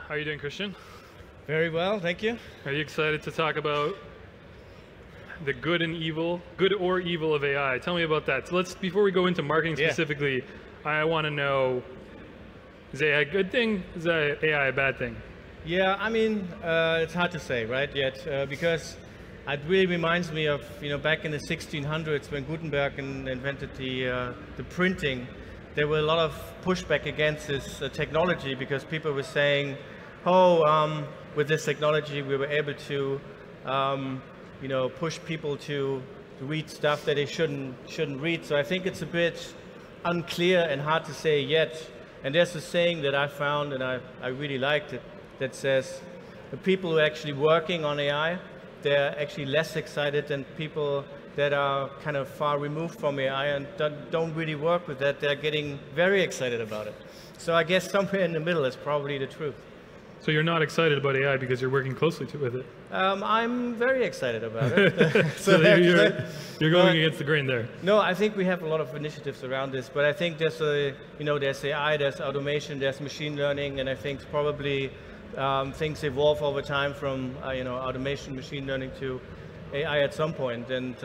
How are you doing, Christian? Very well, thank you. Are you excited to talk about the good or evil of AI? Tell me about that. So before we go into marketing specifically, I want to know, is AI a good thing? Is AI a bad thing? Yeah, I mean, it's hard to say, right, yet, because it really reminds me of, back in the 1600s when Gutenberg invented the printing. There were a lot of pushback against this technology because people were saying, with this technology we were able to, push people to read stuff that they shouldn't read. So I think it's a bit unclear and hard to say yet. And there's a saying that I found and I really liked it that says the people who are actually working on AI, they're actually less excited than people that are kind of far removed from AI and don't really work with that. They're getting very excited about it. So I guess somewhere in the middle is probably the truth. So you're not excited about AI because you're working closely with it? I'm very excited about it. So you're going against the grain there? No, I think we have a lot of initiatives around this, but I think there's there's AI, there's automation, there's machine learning, and I think probably things evolve over time from automation, machine learning to AI at some point. And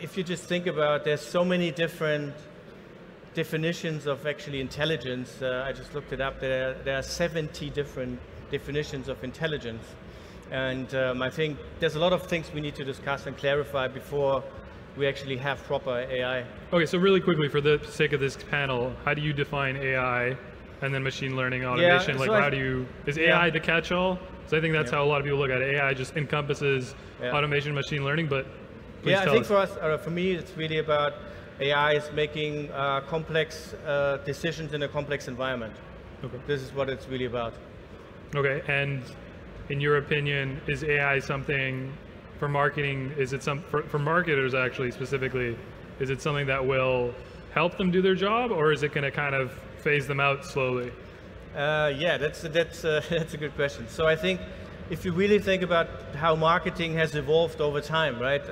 if you just think about, there's so many different definitions of actually intelligence. I just looked it up. There are 70 different definitions of intelligence, and I think there's a lot of things we need to discuss and clarify before we actually have proper AI. Okay, so really quickly, for the sake of this panel, how do you define AI and then machine learning, automation? Is AI the catch-all? So I think that's how a lot of people look at it. AI just encompasses automation, machine learning, but please tell us. For us, for me, it's really about AI is making complex decisions in a complex environment. Okay. This is what it's really about. Okay, and in your opinion, is AI something for marketing? Is it for marketers actually specifically? Is it something that will help them do their job, or is it going to kind of phase them out slowly? That's a good question. So I think if you really think about how marketing has evolved over time, right?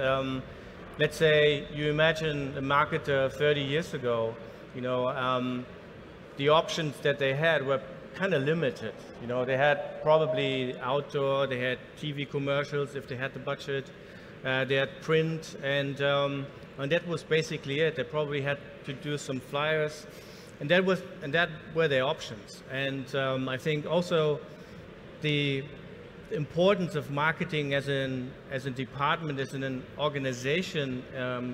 Let's say you imagine a marketer 30 years ago, the options that they had were kind of limited. They had probably outdoor, they had TV commercials if they had the budget, they had print, and that was basically it. They probably had to do some flyers, and that were their options. And I think also the importance of marketing as a department, as an organization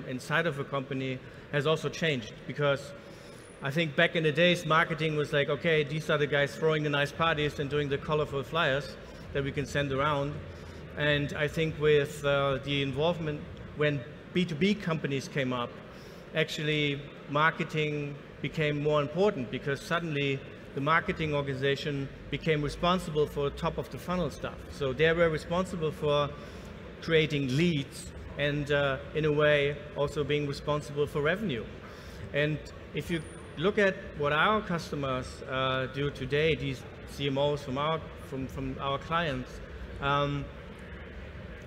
inside of a company has also changed, because I think back in the days marketing was like, okay, these are the guys throwing the nice parties and doing the colorful flyers that we can send around. And I think with the involvement when B2B companies came up, actually marketing became more important, because suddenly the marketing organization became responsible for top of the funnel stuff. So they were responsible for creating leads and in a way also being responsible for revenue. And if you look at what our customers do today, these CMOs from our clients,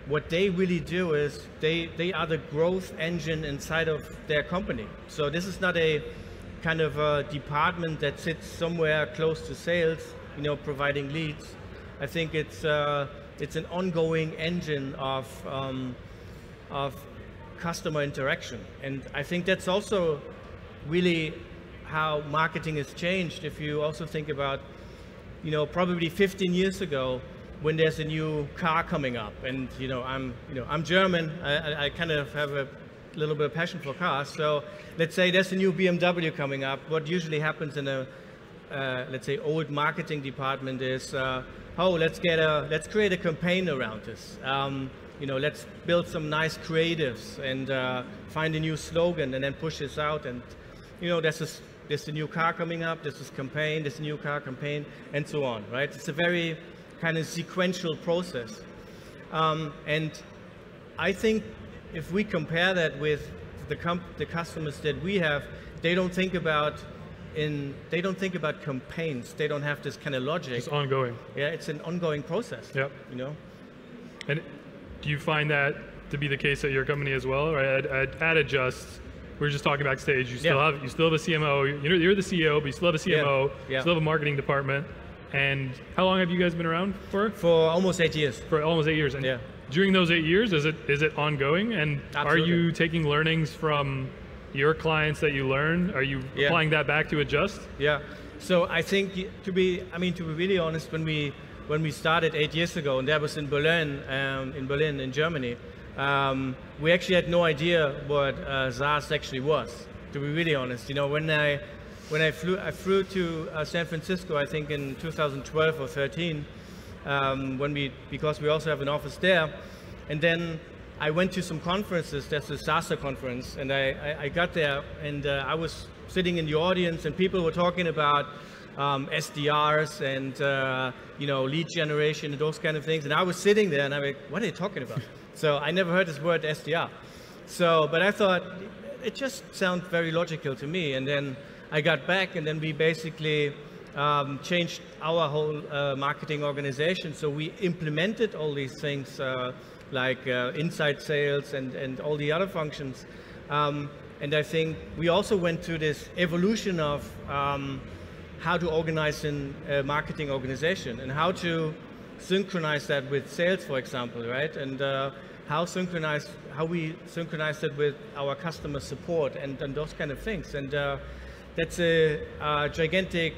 what they really do is they are the growth engine inside of their company. So this is not a kind of a department that sits somewhere close to sales, providing leads. I think it's an ongoing engine of customer interaction, and I think that's also really how marketing has changed. If you also think about, probably 15 years ago, when there's a new car coming up, and I'm German, I kind of have a little bit of passion for cars. So let's say there's a new BMW coming up. What usually happens in a let's say old marketing department is, let's create a campaign around this. Let's build some nice creatives and find a new slogan and then push this out. And there's a new car coming up. There's this campaign. There's a new car campaign, and so on. Right? It's a very kind of sequential process. And I think if we compare that with the customers that we have, they don't think about campaigns. They don't have this kind of logic. It's ongoing. Yeah, it's an ongoing process. Yep. And do you find that to be the case at your company as well? Right? At Adjust, we were just talking backstage. You still have a CMO. You're the CEO, but you still have a CMO. You still have a marketing department. And how long have you guys been around for? For almost 8 years. For almost 8 years. And yeah. During those 8 years, is it ongoing? And Absolutely. Are you taking learnings from your clients that you learn? Are you applying that back to adjust? Yeah. So I think to be really honest, when we started 8 years ago, and that was in Berlin, in Germany, we actually had no idea what SaaS actually was. To be really honest, when I flew to San Francisco, I think in 2012 or 13, because we also have an office there, and then I went to some conferences. There's the SaaS conference, and I got there, and I was sitting in the audience, and people were talking about SDRs and lead generation and those kind of things, and I was sitting there, and I'm like, what are they talking about? So I never heard this word SDR. But I thought it just sounds very logical to me, and then I got back, and then we basically changed our whole marketing organization. So we implemented all these things like inside sales and all the other functions. And I think we also went through this evolution of how to organize a marketing organization and how to synchronize that with sales, for example, right? And how we synchronize it with our customer support and those kind of things. And that's a gigantic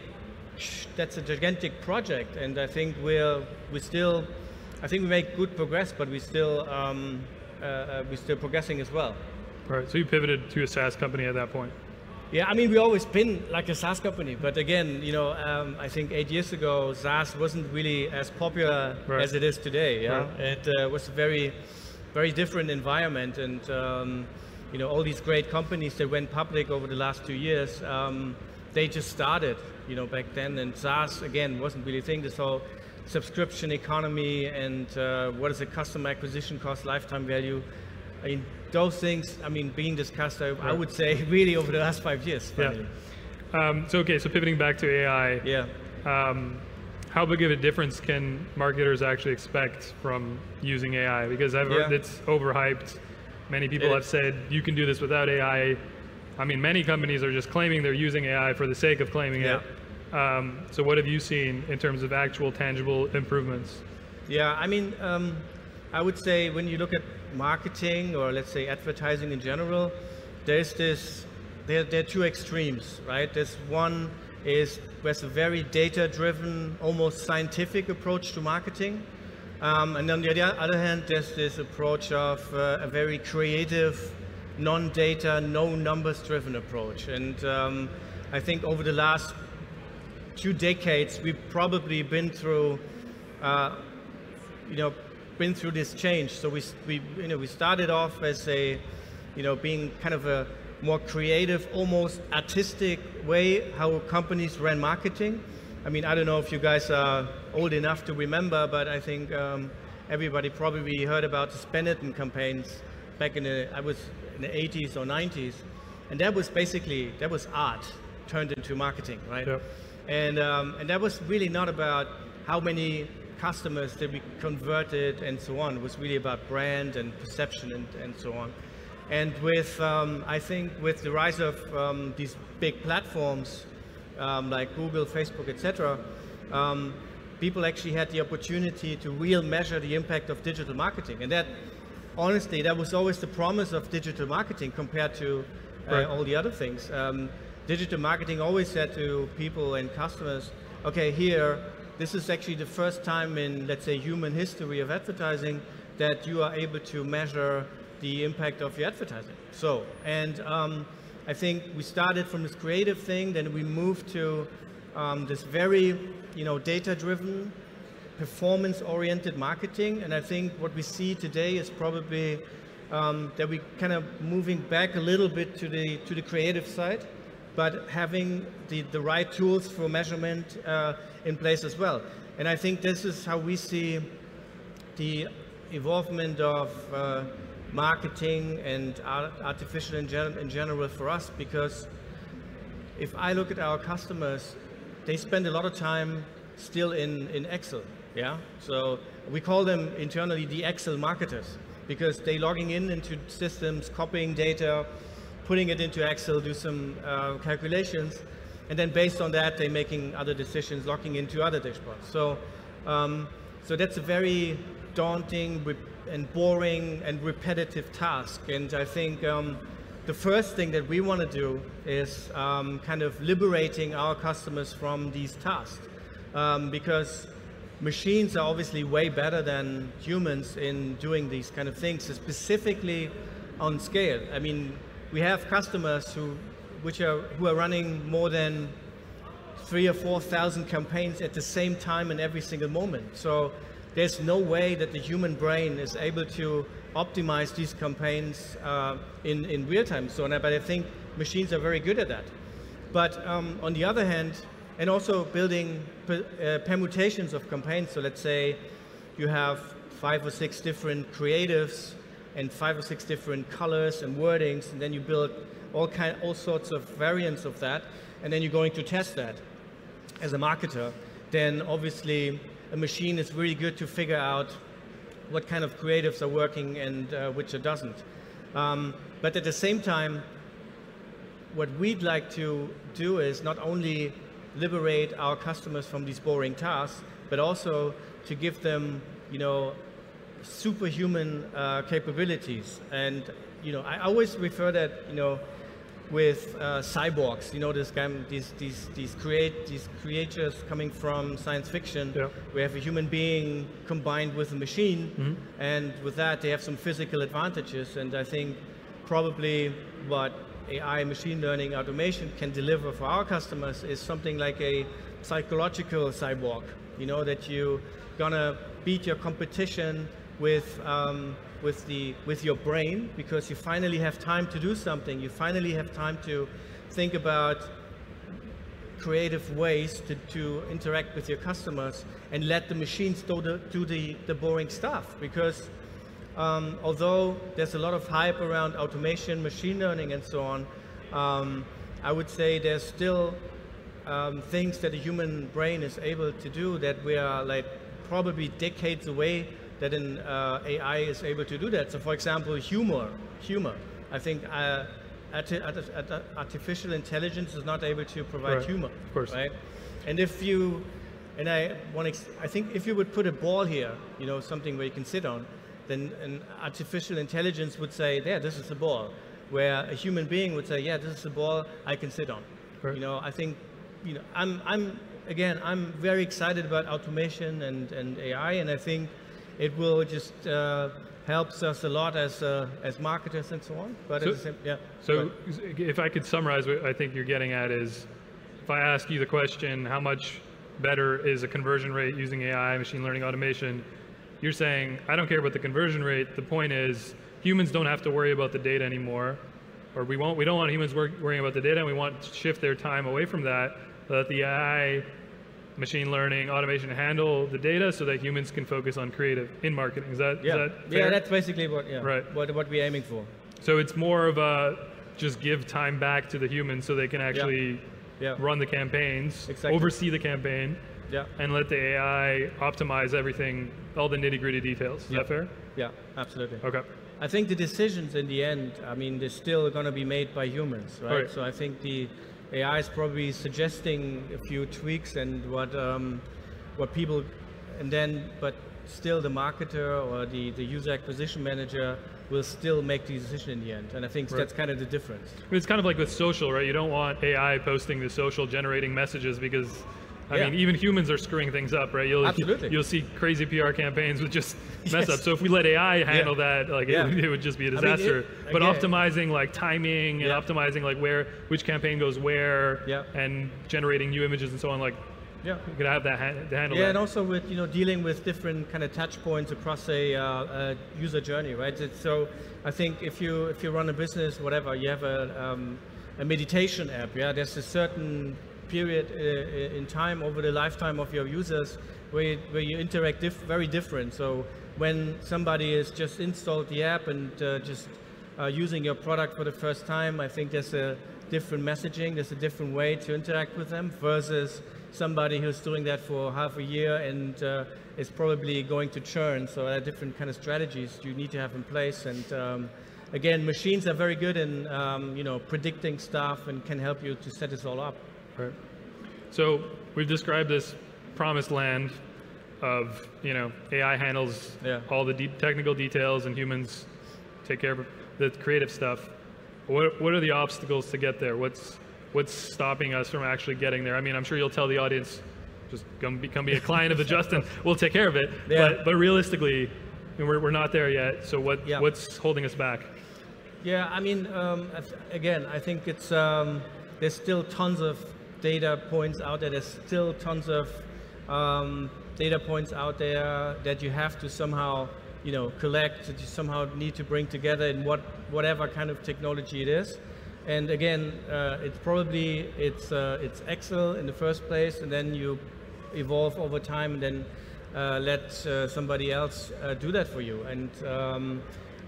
project. And I think we make good progress, but we're still progressing as well. All right, so you pivoted to a SaaS company at that point. Yeah, we've always been like a SaaS company, but again, I think 8 years ago, SaaS wasn't really as popular as it is today. Yeah, right. It was a very, very different environment, and all these great companies that went public over the last 2 years, they just started, back then, and SaaS again wasn't really a thing. This whole subscription economy and what is the customer acquisition cost, lifetime value. Those things, being discussed, I would say, really over the last 5 years. Finally. Yeah. So pivoting back to AI. Yeah. How big of a difference can marketers actually expect from using AI? Because I've heard it's overhyped. Many people have said you can do this without AI. Many companies are just claiming they're using AI for the sake of claiming it. So what have you seen in terms of actual tangible improvements? Yeah, I would say when you look at marketing, or let's say advertising in general, there are two extremes, right? There's a very data-driven, almost scientific approach to marketing. And on the other hand, there's this approach of a very creative, non-data, no numbers-driven approach. And I think over the last 2 decades, we've probably been through this change. So we started off as being kind of a more creative, almost artistic way how companies ran marketing. I don't know if you guys are old enough to remember, but I think everybody probably heard about the Benetton campaigns back in the 80s or 90s, and that was art turned into marketing, right? Yep. And that was really not about how many customers that we converted and so on. It was really about brand and perception and so on. And with, I think with the rise of these big platforms like Google, Facebook, etc., people actually had the opportunity to really measure the impact of digital marketing. And that, honestly, that was always the promise of digital marketing compared to all the other things. Digital marketing always said to people and customers, okay, this is actually the first time in, let's say, human history of advertising that you are able to measure the impact of your advertising. So, and I think we started from this creative thing, then we moved to this very, data-driven, performance-oriented marketing. And I think what we see today is probably that we kind of moving back a little bit to the creative side, but having the right tools for measurement in place as well. And I think this is how we see the evolvement of marketing and artificial in general for us, because if I look at our customers, they spend a lot of time still in Excel. Yeah, so we call them internally the Excel marketers, because they logging into systems, copying data, putting it into Excel, do some calculations, and then based on that, they're making other decisions, logging into other dashboards. So, so that's a very daunting and boring and repetitive task. And I think the first thing that we want to do is kind of liberating our customers from these tasks, because machines are obviously way better than humans in doing these kind of things, specifically on scale. I mean, we have customers who are running more than 3,000 or 4,000 campaigns at the same time in every single moment. So there's no way that the human brain is able to optimize these campaigns in real time. So, but I think machines are very good at that. But on the other hand, and also building permutations of campaigns. So let's say you have 5 or 6 different creatives and 5 or 6 different colors and wordings, and then you build all sorts of variants of that, and then you're going to test that as a marketer. Then obviously a machine is really good to figure out what kind of creatives are working and which it doesn't. But at the same time, what we'd like to do is not only liberate our customers from these boring tasks, but also to give them, you know, superhuman capabilities. And you know, I always refer that, you know, with cyborgs. You know, these creatures coming from science fiction. Yeah. We have a human being combined with a machine, and with that they have some physical advantages. And I think probably what AI, machine learning, automation can deliver for our customers is something like a psychological cyborg. You know, that you're gonna beat your competition with your brain, because you finally have time to do something. You finally have time to think about creative ways to interact with your customers, and let the machines do the boring stuff. Because although there's a lot of hype around automation, machine learning, and so on, I would say there's still things that the human brain is able to do that we are like probably decades away that an AI is able to do that. So for example, humor. I think artificial intelligence is not able to provide humor, of course. Right? And I think if you would put a ball here, you know, something where you can sit on, then an artificial intelligence would say, yeah, this is a ball. Where a human being would say, yeah, this is a ball I can sit on. Right. You know, I think, you know, I'm very excited about automation and AI, and I think it will just helps us a lot as marketers and so on. But so if I could summarize what I think you're getting at is, if I ask you the question, how much better is a conversion rate using AI, machine learning, automation? You're saying, I don't care about the conversion rate. The point is, humans don't have to worry about the data anymore, or we don't want humans worrying about the data, and we want to shift their time away from that, so that the AI, machine learning, automation handle the data, so that humans can focus on creative in marketing. Is that fair? Yeah, that's basically what we're aiming for. So it's more of a just give time back to the humans so they can actually run the campaigns, oversee the campaign, and let the AI optimize everything, all the nitty-gritty details. Is that fair? Yeah, absolutely. Okay. I think the decisions in the end, I mean, they're still going to be made by humans, right? So I think the AI is probably suggesting a few tweaks and what people, and then, but still the marketer or the user acquisition manager will still make the decision in the end. And I think that's kind of the difference. It's kind of like with social, right? You don't want AI posting the social generating messages, because I mean, even humans are screwing things up, right? You'll see crazy PR campaigns with just mess ups. So if we let AI handle that, like it would just be a disaster. I mean, but optimizing like timing and optimizing like which campaign goes where, and generating new images and so on, like you could have that handle. Yeah, and also with dealing with different kind of touch points across a user journey, right? So I think if you run a business, whatever, you have a meditation app. There's a certain period in time over the lifetime of your users where you interact very different. So when somebody has just installed the app and just using your product for the first time, I think there's a different messaging, there's a different way to interact with them, versus somebody who's doing that for half a year and is probably going to churn. So there are different kind of strategies you need to have in place. And again, machines are very good in predicting stuff and can help you to set this all up. Right. So we've described this promised land of, you know, AI handles all the technical details and humans take care of the creative stuff. What are the obstacles to get there? What's stopping us from actually getting there? I mean, I'm sure you'll tell the audience, just come be a client of the Justin. We'll take care of it. Yeah. But realistically, we're not there yet. So what's holding us back? Yeah, I mean, again, I think it's there's still tons of data points out there. There's still tons of data points out there that you have to somehow, you know, collect, that you somehow need to bring together in whatever kind of technology it is. And again, it's Excel in the first place, and then you evolve over time, and then let somebody else do that for you. And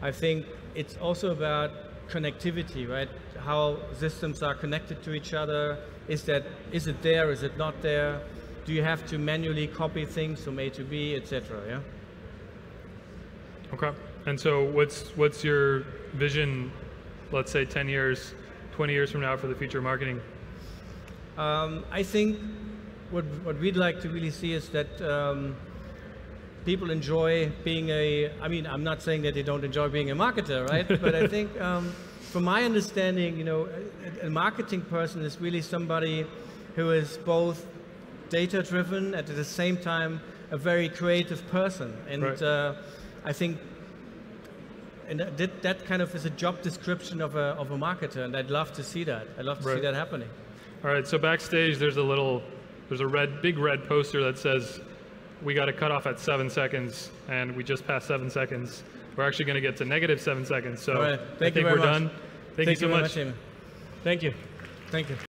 I think it's also about connectivity, right? How systems are connected to each other. Is it there? Is it not there? Do you have to manually copy things from A to B, etc.? Yeah. Okay. And so what's your vision, let's say 10 years, 20 years from now for the future of marketing? I think what we'd like to really see is that people enjoy being I mean, I'm not saying that they don't enjoy being a marketer, right? But I think from my understanding, you know, a marketing person is really somebody who is both data-driven, at the same time a very creative person. And right. I think that kind of is a job description of a marketer, and I'd love to see that. I'd love to see that happening. All right, so backstage there's a big red poster that says we got to cut off at 7 seconds, and we just passed 7 seconds. We're actually going to get to -7 seconds. So right. I think we're done. Thank you so much. Thank you. Thank you.